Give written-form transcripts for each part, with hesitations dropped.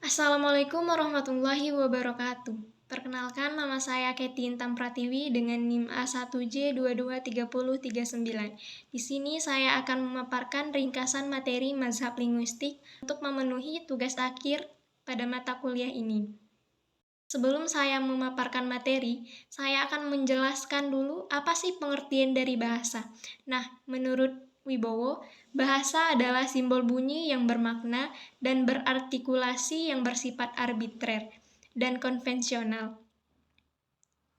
Assalamualaikum warahmatullahi wabarakatuh. Perkenalkan, nama saya Kety Intan Pratiwi dengan NIM A1J223039. Di sini saya akan memaparkan ringkasan materi mazhab linguistik untuk memenuhi tugas akhir pada mata kuliah ini. Sebelum saya memaparkan materi, saya akan menjelaskan dulu apa sih pengertian dari bahasa. Nah, menurut Wibowo, bahasa adalah simbol bunyi yang bermakna dan berartikulasi yang bersifat arbitrer dan konvensional,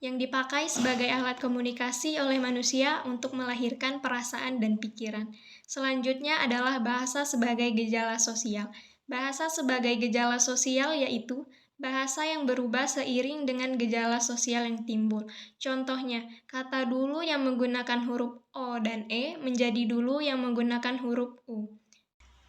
yang dipakai sebagai alat komunikasi oleh manusia untuk melahirkan perasaan dan pikiran. Selanjutnya adalah bahasa sebagai gejala sosial. Bahasa sebagai gejala sosial yaitu bahasa yang berubah seiring dengan gejala sosial yang timbul. Contohnya, kata dulu yang menggunakan huruf O dan E menjadi dulu yang menggunakan huruf U.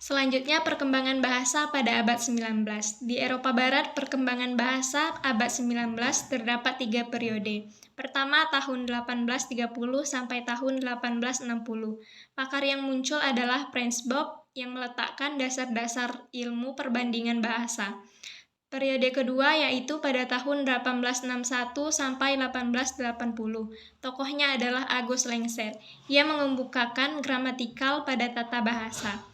Selanjutnya, perkembangan bahasa pada abad 19. Di Eropa Barat, perkembangan bahasa abad 19 terdapat 3 periode. Pertama, tahun 1830 sampai tahun 1860. Pakar yang muncul adalah Franz Bopp yang meletakkan dasar-dasar ilmu perbandingan bahasa. Periode kedua yaitu pada tahun 1861 sampai 1880. Tokohnya adalah Agus Lengser. Ia mengemukakan gramatikal pada tata bahasa,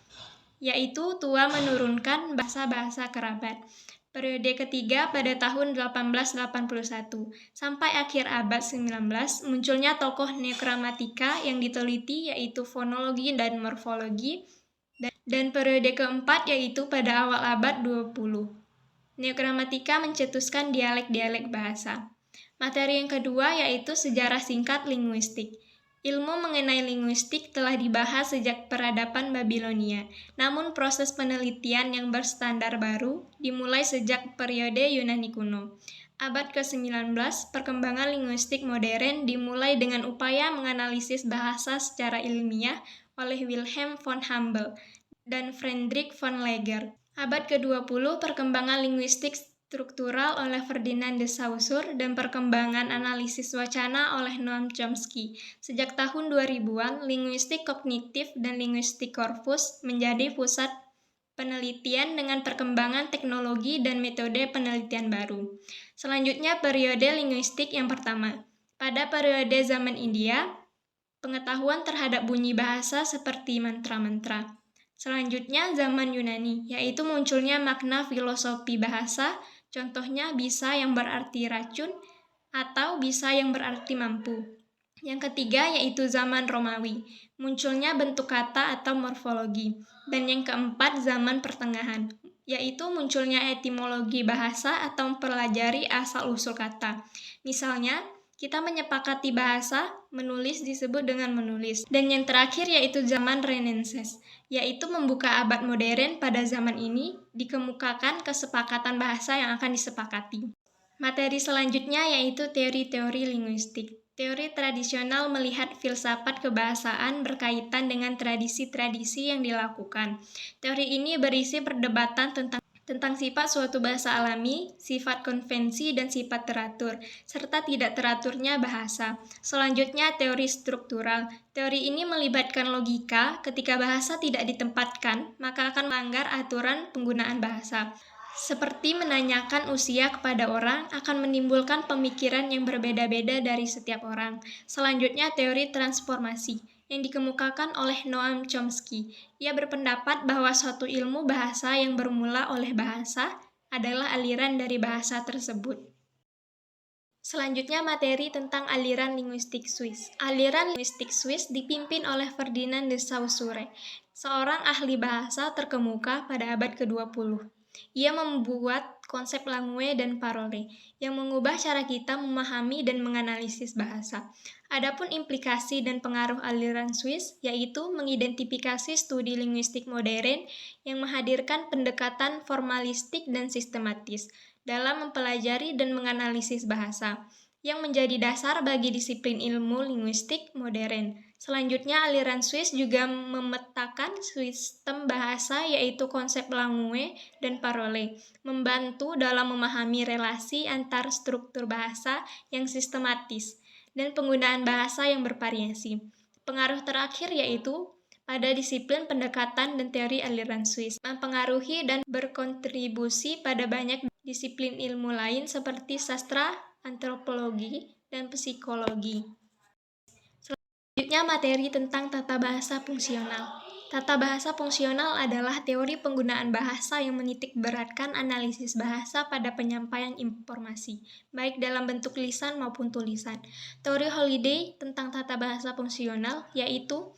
yaitu Tua menurunkan bahasa-bahasa kerabat. Periode ketiga pada tahun 1881. Sampai akhir abad 19, munculnya tokoh neogramatika yang diteliti yaitu fonologi dan morfologi. Dan periode keempat yaitu pada awal abad 20. Neogramatika mencetuskan dialek-dialek bahasa. Materi yang kedua yaitu sejarah singkat linguistik. Ilmu mengenai linguistik telah dibahas sejak peradaban Babilonia, namun proses penelitian yang berstandar baru dimulai sejak periode Yunani kuno. Abad ke-19, perkembangan linguistik modern dimulai dengan upaya menganalisis bahasa secara ilmiah oleh Wilhelm von Humboldt dan Friedrich von Laeger. Abad ke-20, perkembangan linguistik struktural oleh Ferdinand de Saussure dan perkembangan analisis wacana oleh Noam Chomsky. Sejak tahun 2000-an, linguistik kognitif dan linguistik korpus menjadi pusat penelitian dengan perkembangan teknologi dan metode penelitian baru. Selanjutnya, periode linguistik yang pertama. Pada periode zaman India, pengetahuan terhadap bunyi bahasa seperti mantra-mantra. Selanjutnya, zaman Yunani, yaitu munculnya makna filosofi bahasa, contohnya bisa yang berarti racun atau bisa yang berarti mampu. Yang ketiga yaitu zaman Romawi, munculnya bentuk kata atau morfologi. Dan yang keempat zaman pertengahan, yaitu munculnya etimologi bahasa atau mempelajari asal-usul kata. Misalnya, kita menyepakati bahasa, menulis disebut dengan menulis. Dan yang terakhir yaitu zaman Renaissance, yaitu membuka abad modern. Pada zaman ini dikemukakan kesepakatan bahasa yang akan disepakati. Materi selanjutnya yaitu teori-teori linguistik. Teori tradisional melihat filsafat kebahasaan berkaitan dengan tradisi-tradisi yang dilakukan. Teori ini berisi perdebatan tentang sifat suatu bahasa alami, sifat konvensi, dan sifat teratur, serta tidak teraturnya bahasa. Selanjutnya, teori struktural. Teori ini melibatkan logika. Ketika bahasa tidak ditempatkan, maka akan melanggar aturan penggunaan bahasa. Seperti menanyakan usia kepada orang akan menimbulkan pemikiran yang berbeda-beda dari setiap orang. Selanjutnya, teori transformasi yang dikemukakan oleh Noam Chomsky. Ia berpendapat bahwa suatu ilmu bahasa yang bermula oleh bahasa adalah aliran dari bahasa tersebut. Selanjutnya, materi tentang aliran linguistik Swiss. Aliran linguistik Swiss dipimpin oleh Ferdinand de Saussure, seorang ahli bahasa terkemuka pada abad ke-20. Ia membuat konsep langue dan parole yang mengubah cara kita memahami dan menganalisis bahasa. Adapun implikasi dan pengaruh aliran Swiss yaitu mengidentifikasi studi linguistik modern yang menghadirkan pendekatan formalistik dan sistematis dalam mempelajari dan menganalisis bahasa, yang menjadi dasar bagi disiplin ilmu linguistik modern. Selanjutnya, aliran Swiss juga memetakan sistem bahasa yaitu konsep langue dan parole, membantu dalam memahami relasi antar struktur bahasa yang sistematis dan penggunaan bahasa yang bervariasi. Pengaruh terakhir yaitu pada disiplin pendekatan dan teori aliran Swiss, mempengaruhi dan berkontribusi pada banyak disiplin ilmu lain seperti sastra, antropologi, dan psikologi. Selanjutnya materi tentang tata bahasa fungsional. Tata bahasa fungsional adalah teori penggunaan bahasa yang menitik beratkan analisis bahasa pada penyampaian informasi, baik dalam bentuk lisan maupun tulisan. Teori Holiday tentang tata bahasa fungsional yaitu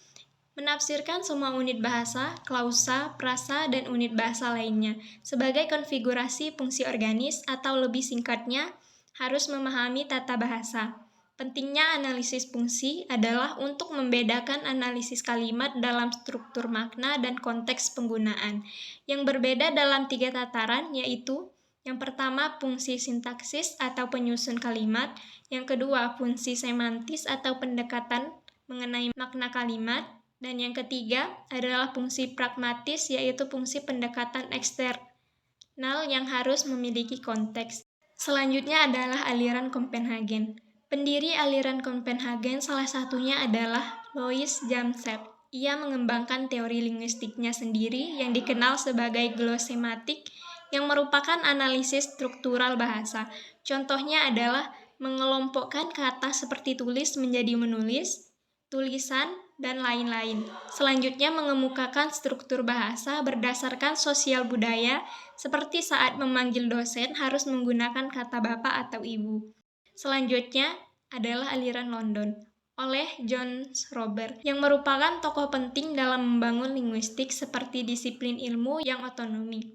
menafsirkan semua unit bahasa, klausa, frasa, dan unit bahasa lainnya sebagai konfigurasi fungsi organis atau lebih singkatnya, harus memahami tata bahasa. Pentingnya analisis fungsi adalah untuk membedakan analisis kalimat dalam struktur makna dan konteks penggunaan, yang berbeda dalam 3 tataran, yaitu yang pertama fungsi sintaksis atau penyusun kalimat, yang kedua fungsi semantis atau pendekatan mengenai makna kalimat, dan yang ketiga adalah fungsi pragmatis, yaitu fungsi pendekatan eksternal yang harus memiliki konteks. Selanjutnya adalah aliran Copenhagen. Pendiri aliran Copenhagen salah satunya adalah Louis Jamsep. Ia mengembangkan teori linguistiknya sendiri yang dikenal sebagai glosematik, yang merupakan analisis struktural bahasa. Contohnya adalah mengelompokkan kata seperti tulis menjadi menulis, tulisan, dan lain-lain. Selanjutnya mengemukakan struktur bahasa berdasarkan sosial budaya, seperti saat memanggil dosen harus menggunakan kata bapak atau ibu. Selanjutnya adalah aliran London oleh John Roberts, yang merupakan tokoh penting dalam membangun linguistik seperti disiplin ilmu yang otonomi.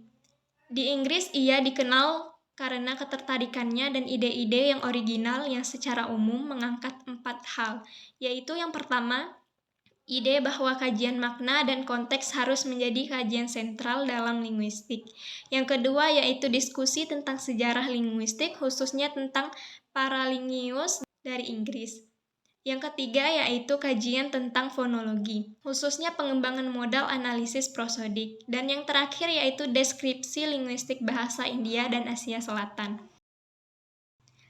Di Inggris ia dikenal karena ketertarikannya dan ide-ide yang original yang secara umum mengangkat 4 hal, yaitu yang pertama, ide bahwa kajian makna dan konteks harus menjadi kajian sentral dalam linguistik. Yang kedua yaitu diskusi tentang sejarah linguistik, khususnya tentang paralinguis dari Inggris. Yang ketiga yaitu kajian tentang fonologi, khususnya pengembangan modal analisis prosodik. Dan yang terakhir yaitu deskripsi linguistik bahasa India dan Asia Selatan.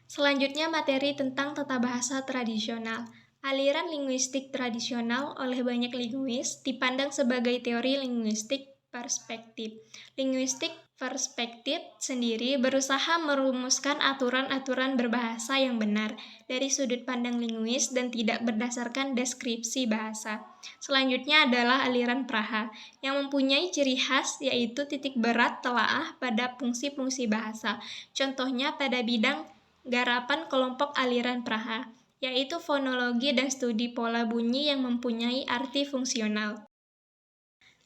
Selanjutnya materi tentang tata bahasa tradisional. Aliran linguistik tradisional oleh banyak linguis dipandang sebagai teori linguistik perspektif. Linguistik perspektif sendiri berusaha merumuskan aturan-aturan berbahasa yang benar dari sudut pandang linguis dan tidak berdasarkan deskripsi bahasa. Selanjutnya adalah aliran Praha, yang mempunyai ciri khas yaitu titik berat telaah pada fungsi-fungsi bahasa. Contohnya pada bidang garapan kelompok aliran Praha, yaitu fonologi dan studi pola bunyi yang mempunyai arti fungsional.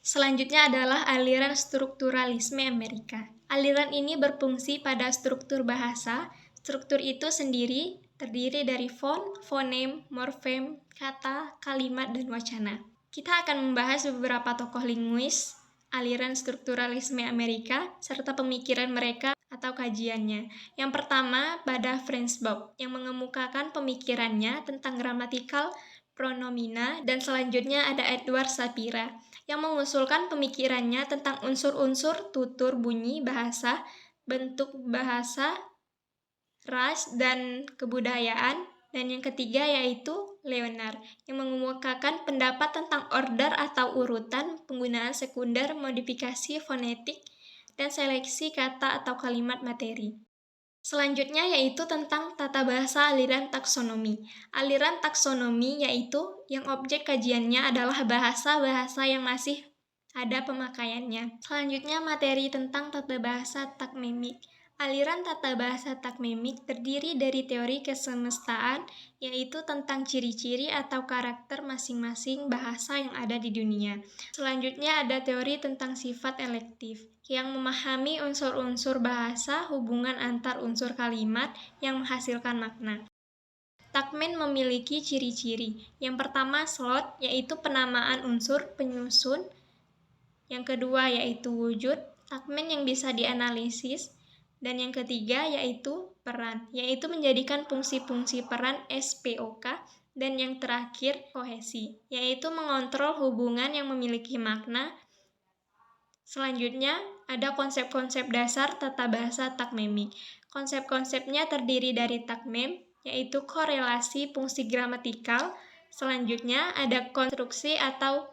Selanjutnya adalah aliran strukturalisme Amerika. Aliran ini berfungsi pada struktur bahasa. Struktur itu sendiri terdiri dari font, fonem, morfem, kata, kalimat, dan wacana. Kita akan membahas beberapa tokoh linguis aliran strukturalisme Amerika serta pemikiran mereka atau kajiannya. Yang pertama pada Franz Bopp, yang mengemukakan pemikirannya tentang gramatikal pronomina, dan selanjutnya ada Edward Sapira, yang mengusulkan pemikirannya tentang unsur-unsur tutur bunyi bahasa, bentuk bahasa, ras, dan kebudayaan. Dan yang ketiga yaitu Leonard, yang mengemukakan pendapat tentang order atau urutan, penggunaan sekunder, modifikasi fonetik, dan seleksi kata atau kalimat materi. Selanjutnya yaitu tentang tata bahasa aliran taksonomi. Aliran taksonomi yaitu yang objek kajiannya adalah bahasa-bahasa yang masih ada pemakaiannya. Selanjutnya materi tentang tata bahasa takmemik. Aliran tata bahasa takmemik terdiri dari teori kesemestaan, yaitu tentang ciri-ciri atau karakter masing-masing bahasa yang ada di dunia. Selanjutnya ada teori tentang sifat elektif, yang memahami unsur-unsur bahasa, hubungan antar unsur kalimat yang menghasilkan makna. Takmen memiliki ciri-ciri. Yang pertama slot, yaitu penamaan unsur penyusun. Yang kedua yaitu wujud, takmen yang bisa dianalisis. Dan yang ketiga yaitu peran, yaitu menjadikan fungsi-fungsi peran SPOK. Dan yang terakhir kohesi, yaitu mengontrol hubungan yang memiliki makna. Selanjutnya ada konsep-konsep dasar tata bahasa takmemik. Konsep-konsepnya terdiri dari takmem, yaitu korelasi fungsi gramatikal. Selanjutnya ada konstruksi atau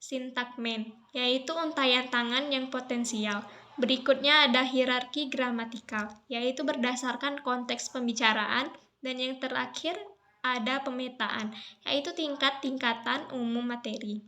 sintagmen, yaitu untayan tangan yang potensial. Berikutnya ada hierarki gramatikal, yaitu berdasarkan konteks pembicaraan, dan yang terakhir ada pemetaan, yaitu tingkat-tingkatan umum materi.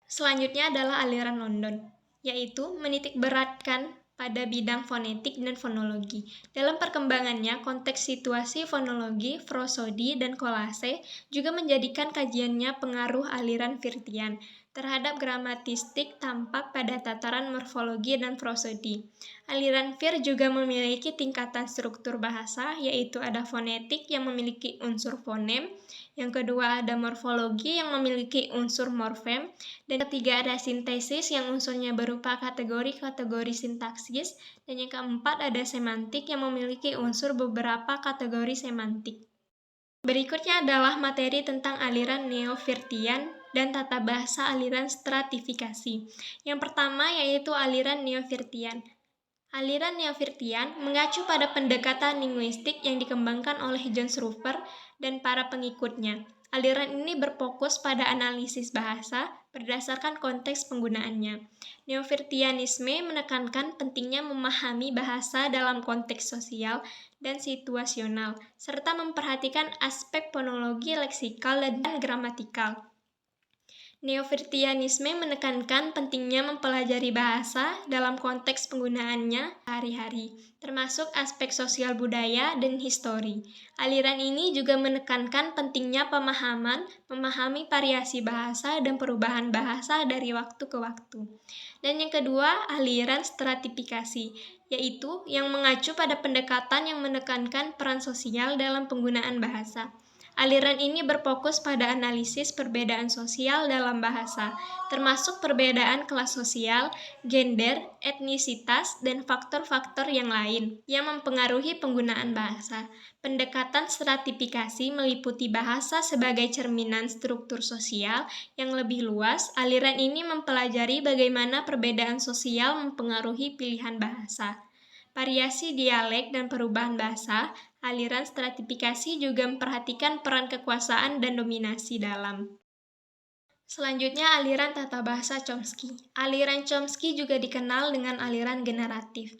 Selanjutnya adalah aliran London, yaitu menitikberatkan pada bidang fonetik dan fonologi. Dalam perkembangannya, konteks situasi fonologi, prosodi, dan kolase juga menjadikan kajiannya pengaruh aliran Firtian terhadap gramatistik tampak pada tataran morfologi dan prosodi. Aliran Fir juga memiliki tingkatan struktur bahasa, yaitu ada fonetik yang memiliki unsur fonem, yang kedua ada morfologi yang memiliki unsur morfem, dan ketiga ada sintesis yang unsurnya berupa kategori-kategori sintaksis, dan yang keempat ada semantik yang memiliki unsur beberapa kategori semantik. Berikutnya adalah materi tentang aliran Neo-Firtian dan tata bahasa aliran stratifikasi. Yang pertama yaitu aliran Neo-Firtian. Aliran Neo-Firtian mengacu pada pendekatan linguistik yang dikembangkan oleh John Rufer dan para pengikutnya. Aliran ini berfokus pada analisis bahasa berdasarkan konteks penggunaannya. Neo-Firtianisme menekankan pentingnya memahami bahasa dalam konteks sosial dan situasional, serta memperhatikan aspek fonologi, leksikal, dan gramatikal. Neo-Firtianisme menekankan pentingnya mempelajari bahasa dalam konteks penggunaannya sehari-hari, termasuk aspek sosial budaya dan histori. Aliran ini juga menekankan pentingnya memahami variasi bahasa dan perubahan bahasa dari waktu ke waktu. Dan yang kedua, aliran stratifikasi, yaitu yang mengacu pada pendekatan yang menekankan peran sosial dalam penggunaan bahasa. Aliran ini berfokus pada analisis perbedaan sosial dalam bahasa, termasuk perbedaan kelas sosial, gender, etnisitas, dan faktor-faktor yang lain yang mempengaruhi penggunaan bahasa. Pendekatan stratifikasi meliputi bahasa sebagai cerminan struktur sosial yang lebih luas. Aliran ini mempelajari bagaimana perbedaan sosial mempengaruhi pilihan bahasa. Variasi dialek dan perubahan bahasa, aliran stratifikasi juga memperhatikan peran kekuasaan dan dominasi dalam. Selanjutnya aliran tata bahasa Chomsky. Aliran Chomsky juga dikenal dengan aliran generatif,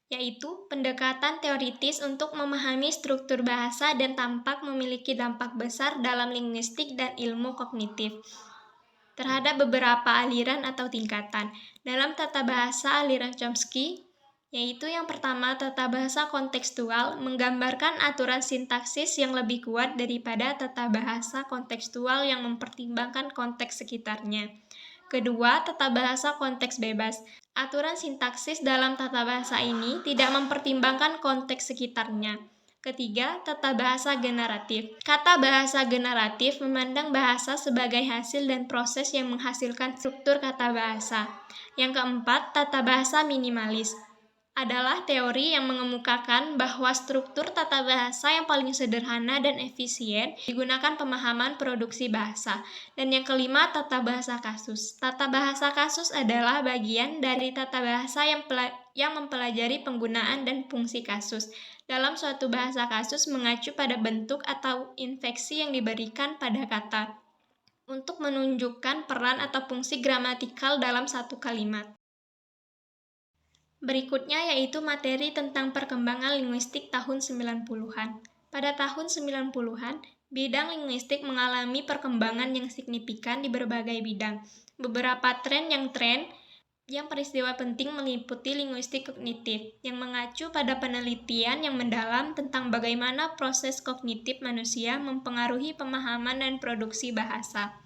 yaitu pendekatan teoritis untuk memahami struktur bahasa dan tampak memiliki dampak besar dalam linguistik dan ilmu kognitif terhadap beberapa aliran atau tingkatan. Dalam tata bahasa aliran Chomsky, yaitu yang pertama, tata bahasa kontekstual menggambarkan aturan sintaksis yang lebih kuat daripada tata bahasa kontekstual yang mempertimbangkan konteks sekitarnya. Kedua, tata bahasa konteks bebas. Aturan sintaksis dalam tata bahasa ini tidak mempertimbangkan konteks sekitarnya. Ketiga, tata bahasa generatif. Kata bahasa generatif memandang bahasa sebagai hasil dan proses yang menghasilkan struktur kata bahasa. Yang keempat, tata bahasa minimalis adalah teori yang mengemukakan bahwa struktur tata bahasa yang paling sederhana dan efisien digunakan pemahaman produksi bahasa. Dan yang kelima, tata bahasa kasus. Tata bahasa kasus adalah bagian dari tata bahasa yang mempelajari penggunaan dan fungsi kasus. Dalam suatu bahasa kasus mengacu pada bentuk atau infeksi yang diberikan pada kata untuk menunjukkan peran atau fungsi gramatikal dalam satu kalimat. Berikutnya yaitu materi tentang perkembangan linguistik tahun 90-an. Pada tahun 90-an, bidang linguistik mengalami perkembangan yang signifikan di berbagai bidang. Beberapa tren yang peristiwa penting meliputi linguistik kognitif, yang mengacu pada penelitian yang mendalam tentang bagaimana proses kognitif manusia mempengaruhi pemahaman dan produksi bahasa.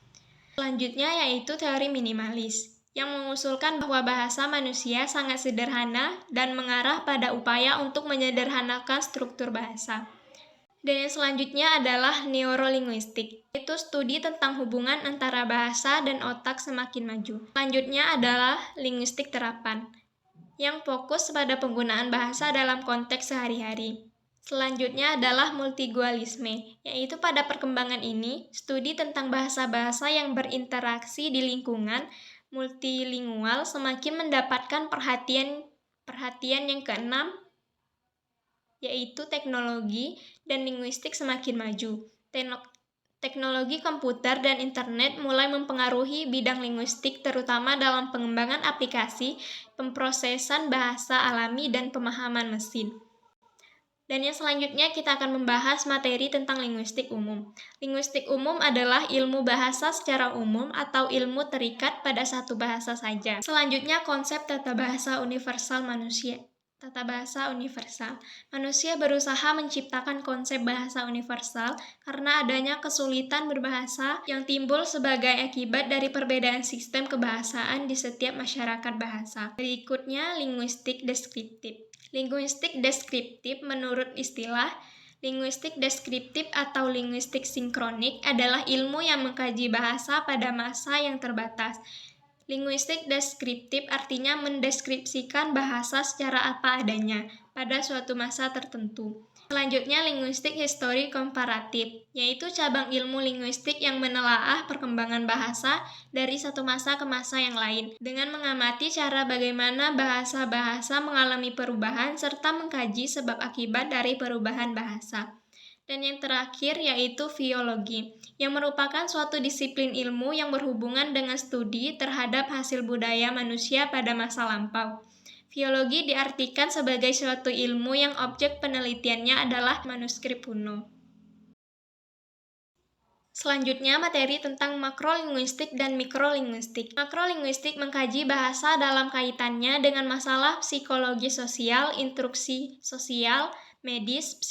Selanjutnya yaitu teori minimalis, yang mengusulkan bahwa bahasa manusia sangat sederhana dan mengarah pada upaya untuk menyederhanakan struktur bahasa. Dan yang selanjutnya adalah neurolinguistik, yaitu studi tentang hubungan antara bahasa dan otak semakin maju. Selanjutnya adalah linguistik terapan, yang fokus pada penggunaan bahasa dalam konteks sehari-hari. Selanjutnya adalah multigualisme, yaitu pada perkembangan ini, studi tentang bahasa-bahasa yang berinteraksi di lingkungan multilingual semakin mendapatkan perhatian yang keenam, yaitu teknologi dan linguistik semakin maju. Teknologi komputer dan internet mulai mempengaruhi bidang linguistik terutama dalam pengembangan aplikasi, pemrosesan bahasa alami, dan pemahaman mesin. Dan yang selanjutnya kita akan membahas materi tentang linguistik umum. Linguistik umum adalah ilmu bahasa secara umum atau ilmu terikat pada satu bahasa saja. Selanjutnya konsep tata bahasa universal manusia. Tata bahasa universal. Manusia berusaha menciptakan konsep bahasa universal karena adanya kesulitan berbahasa yang timbul sebagai akibat dari perbedaan sistem kebahasaan di setiap masyarakat bahasa. Berikutnya linguistik deskriptif. Linguistik deskriptif menurut istilah linguistik deskriptif atau linguistik sinkronik adalah ilmu yang mengkaji bahasa pada masa yang terbatas. Linguistik deskriptif artinya mendeskripsikan bahasa secara apa adanya pada suatu masa tertentu. Selanjutnya linguistik histori komparatif, yaitu cabang ilmu linguistik yang menelaah perkembangan bahasa dari satu masa ke masa yang lain, dengan mengamati cara bagaimana bahasa-bahasa mengalami perubahan serta mengkaji sebab akibat dari perubahan bahasa. Dan yang terakhir yaitu filologi, yang merupakan suatu disiplin ilmu yang berhubungan dengan studi terhadap hasil budaya manusia pada masa lampau. Filologi diartikan sebagai suatu ilmu yang objek penelitiannya adalah manuskrip kuno. Selanjutnya materi tentang makrolinguistik dan mikrolinguistik. Makrolinguistik mengkaji bahasa dalam kaitannya dengan masalah psikologi sosial, instruksi sosial, medis,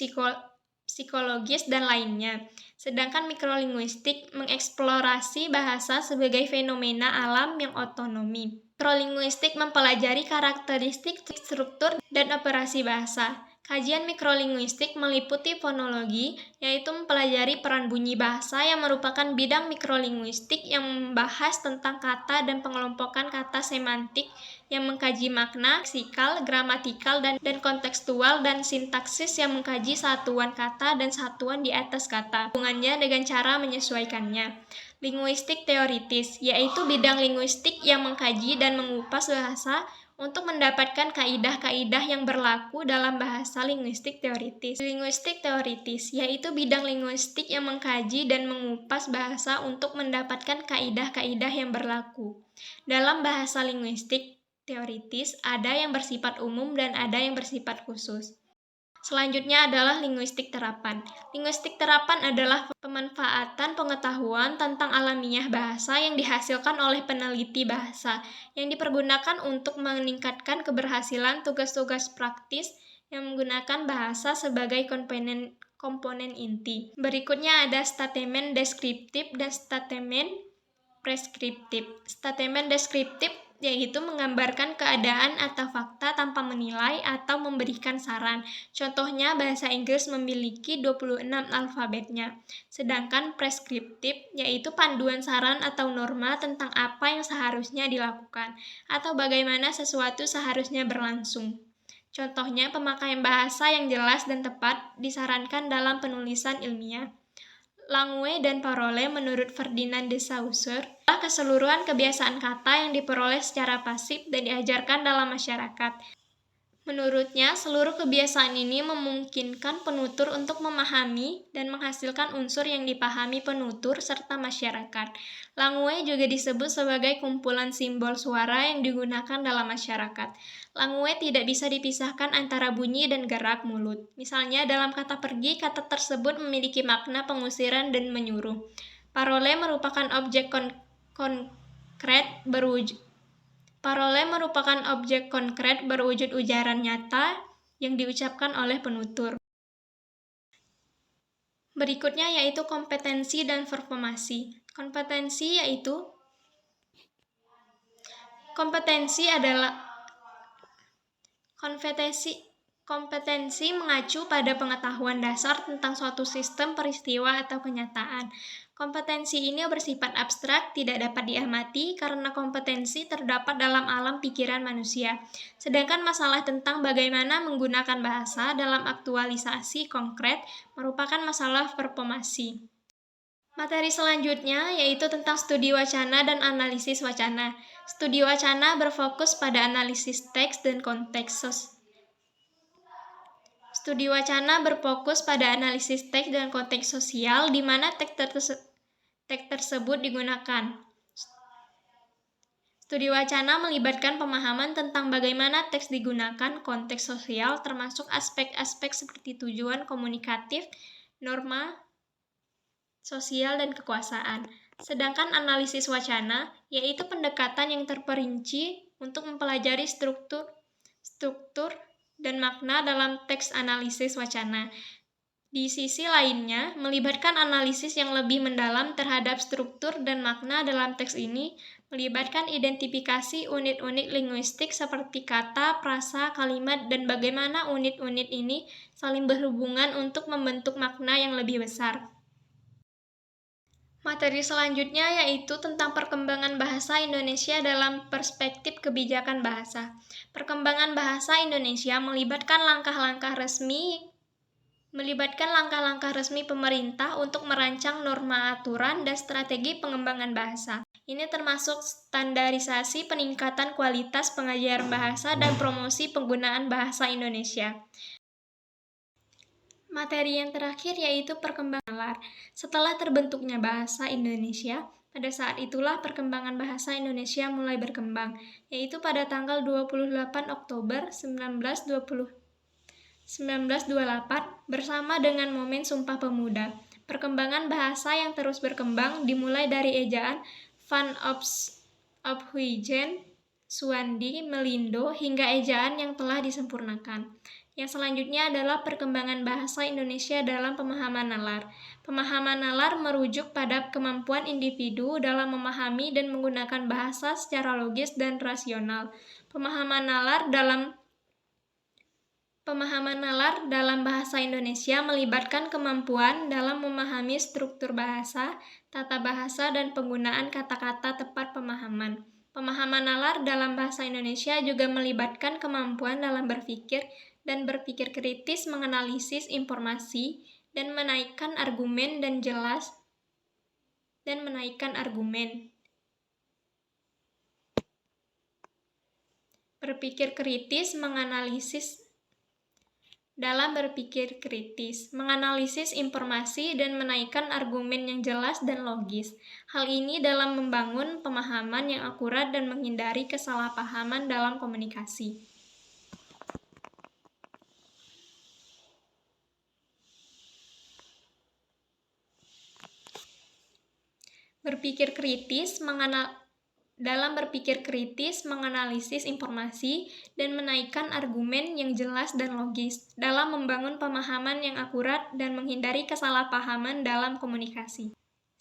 psikologis, dan lainnya. Sedangkan mikrolinguistik mengeksplorasi bahasa sebagai fenomena alam yang otonomi. Mikrolinguistik mempelajari karakteristik, struktur, dan operasi bahasa. Kajian mikrolinguistik meliputi fonologi, yaitu mempelajari peran bunyi bahasa yang merupakan bidang mikrolinguistik yang membahas tentang kata dan pengelompokan kata semantik yang mengkaji makna, leksikal, gramatikal, dan kontekstual, dan sintaksis yang mengkaji satuan kata dan satuan di atas kata, hubungannya dengan cara menyesuaikannya. Linguistik teoritis, yaitu bidang linguistik yang mengkaji dan mengupas bahasa untuk mendapatkan kaidah-kaidah yang berlaku dalam bahasa linguistik teoritis. Linguistik teoritis, yaitu bidang linguistik yang mengkaji dan mengupas bahasa untuk mendapatkan kaidah-kaidah yang berlaku. Dalam bahasa linguistik teoritis, ada yang bersifat umum dan ada yang bersifat khusus. Selanjutnya adalah linguistik terapan. Linguistik terapan adalah pemanfaatan pengetahuan tentang alamiah bahasa yang dihasilkan oleh peneliti bahasa, yang dipergunakan untuk meningkatkan keberhasilan tugas-tugas praktis yang menggunakan bahasa sebagai komponen inti. Berikutnya ada statemen deskriptif dan statemen preskriptif. Statemen deskriptif yaitu menggambarkan keadaan atau fakta tanpa menilai atau memberikan saran. Contohnya bahasa Inggris memiliki 26 alfabetnya. Sedangkan preskriptif yaitu panduan saran atau norma tentang apa yang seharusnya dilakukan atau bagaimana sesuatu seharusnya berlangsung. Contohnya pemakaian bahasa yang jelas dan tepat disarankan dalam penulisan ilmiah. Langue dan parole menurut Ferdinand de Saussure adalah keseluruhan kebiasaan kata yang diperoleh secara pasif dan diajarkan dalam masyarakat. Menurutnya, seluruh kebiasaan ini memungkinkan penutur untuk memahami dan menghasilkan unsur yang dipahami penutur serta masyarakat. Langue juga disebut sebagai kumpulan simbol suara yang digunakan dalam masyarakat. Langue tidak bisa dipisahkan antara bunyi dan gerak mulut. Misalnya, dalam kata pergi, kata tersebut memiliki makna pengusiran dan menyuruh. Parole merupakan objek konkret berwujud ujaran nyata yang diucapkan oleh penutur. Berikutnya yaitu kompetensi dan performasi. Kompetensi mengacu pada pengetahuan dasar tentang suatu sistem peristiwa atau kenyataan. Kompetensi ini bersifat abstrak, tidak dapat diamati karena kompetensi terdapat dalam alam pikiran manusia. Sedangkan masalah tentang bagaimana menggunakan bahasa dalam aktualisasi konkret merupakan masalah performasi. Materi selanjutnya yaitu tentang studi wacana dan analisis wacana. Studi wacana berfokus pada analisis teks dan konteks. Studi wacana berfokus pada analisis teks dan konteks sosial di mana teks tersebut digunakan. Studi wacana melibatkan pemahaman tentang bagaimana teks digunakan, konteks sosial, termasuk aspek-aspek seperti tujuan komunikatif, norma sosial, dan kekuasaan. Sedangkan analisis wacana, yaitu pendekatan yang terperinci untuk mempelajari struktur dan makna dalam teks analisis wacana. Di sisi lainnya, melibatkan analisis yang lebih mendalam terhadap struktur dan makna dalam teks ini, melibatkan identifikasi unit-unit linguistik seperti kata, frasa, kalimat, dan bagaimana unit-unit ini saling berhubungan untuk membentuk makna yang lebih besar. Materi selanjutnya yaitu tentang perkembangan bahasa Indonesia dalam perspektif kebijakan bahasa. Perkembangan bahasa Indonesia melibatkan langkah-langkah resmi pemerintah untuk merancang norma aturan dan strategi pengembangan bahasa. Ini termasuk standarisasi, peningkatan kualitas pengajaran bahasa, dan promosi penggunaan bahasa Indonesia. Materi yang terakhir yaitu perkembangan nalar. Setelah terbentuknya bahasa Indonesia, pada saat itulah perkembangan bahasa Indonesia mulai berkembang, yaitu pada tanggal 28 Oktober 1928 bersama dengan Momen Sumpah Pemuda. Perkembangan bahasa yang terus berkembang dimulai dari ejaan Van Ophuijsen, Suwandi, Melindo, hingga ejaan yang telah disempurnakan. Yang selanjutnya adalah perkembangan bahasa Indonesia dalam pemahaman nalar. Pemahaman nalar merujuk pada kemampuan individu dalam memahami dan menggunakan bahasa secara logis dan rasional. Pemahaman nalar dalam bahasa Indonesia melibatkan kemampuan dalam memahami struktur bahasa, tata bahasa, dan penggunaan kata-kata tepat pemahaman. Pemahaman nalar dalam bahasa Indonesia juga melibatkan kemampuan dalam berpikir dan berpikir kritis, menganalisis informasi, dan menaikkan argumen Berpikir kritis, menganalisis informasi, dan menaikkan argumen yang jelas dan logis. Hal ini dalam membangun pemahaman yang akurat dan menghindari kesalahpahaman dalam komunikasi. Dalam berpikir kritis, menganalisis informasi, dan menaikkan argumen yang jelas dan logis, dalam membangun pemahaman yang akurat dan menghindari kesalahpahaman dalam komunikasi.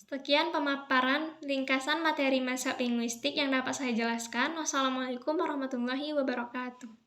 Sekian pemaparan ringkasan materi mazhab linguistik yang dapat saya jelaskan. Wassalamualaikum warahmatullahi wabarakatuh.